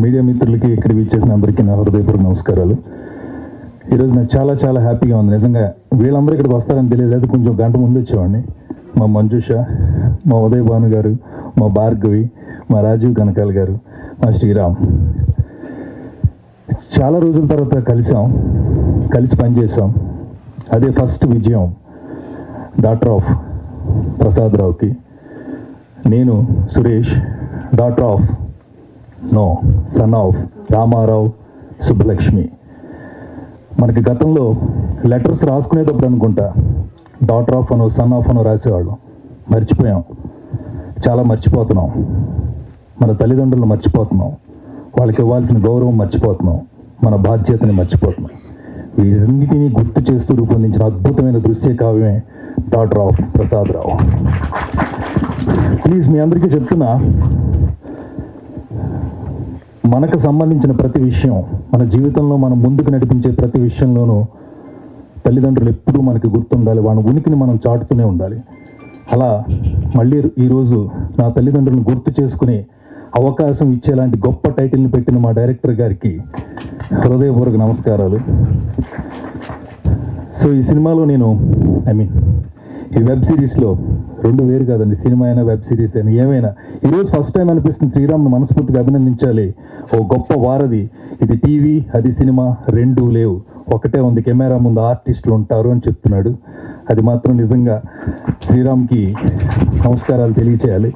Media మిత్రులకి ఇక్కడ విచ్చేసిన అందరికీ నా హృదయపూర్వక నమస్కారాలు. ఈరోజు నాకు చాలా చాలా హ్యాపీగా ఉంది. నిజంగా వీళ్ళందరూ ఇక్కడికి వస్తారని తెలియదు, అయితే కొంచెం గంట ముందు వచ్చేవాడిని. మా మంజుష, మా ఉదయ్ భాను గారు, మా భార్గవి, మా రాజీవ్ కనకాల్ గారు, మా శ్రీరామ్, చాలా రోజుల తర్వాత కలిసి పనిచేసాం. అదే ఫస్ట్ విజయం డాటర్ ఆఫ్ ప్రసాద్ రావుకి. నేను Suresh, daughter of son of Ramarao Subbalakshmi. మనకి గతంలో లెటర్స్ రాసుకునేటప్పుడు అనుకుంటా డాటర్ ఆఫ్ అనో సన్ ఆఫ్ అనో రాసేవాళ్ళం. మర్చిపోయాం, చాలా మర్చిపోతున్నాం. మన తల్లిదండ్రులు మర్చిపోతున్నాం, వాళ్ళకి ఇవ్వాల్సిన గౌరవం మర్చిపోతున్నాం, మన బాధ్యతని మర్చిపోతున్నాం. వీటన్నిటినీ గుర్తు చేస్తూ రూపొందించిన అద్భుతమైన దృశ్య కావ్యమే daughter of Prasad Rao. Please మీ అందరికీ చెప్తున్నా, మనకు సంబంధించిన ప్రతి విషయం, మన జీవితంలో మనం ముందుకు నడిపించే ప్రతి విషయంలోనూ తల్లిదండ్రులు ఎప్పుడూ మనకి గుర్తుండాలి, వాళ్ళ ఉనికిని మనం చాటుతూనే ఉండాలి. అలా మళ్ళీ ఈరోజు నా తల్లిదండ్రులను గుర్తు చేసుకునే అవకాశం ఇచ్చేలాంటి గొప్ప టైటిల్ని పెట్టిన మా డైరెక్టర్ గారికి హృదయపూర్వక నమస్కారాలు. సో ఈ సినిమాలో నేను ఈ వెబ్ సిరీస్లో రెండు వేరు కాదండి, సినిమా అయినా వెబ్ సిరీస్ అయినా ఏమైనా, ఈరోజు ఫస్ట్ టైం అనిపిస్తుంది శ్రీరామ్ను మనస్ఫూర్తిగా అభినందించాలి. ఓ గొప్ప వారధి ఇది. టీవీ అది సినిమా రెండూ లేవు, ఒకటే ఉంది. కెమెరా ముందు ఆర్టిస్టులు ఉంటారు అని చెప్తున్నాడు. అది మాత్రం నిజంగా శ్రీరామ్కి నమస్కారాలు తెలియచేయాలి.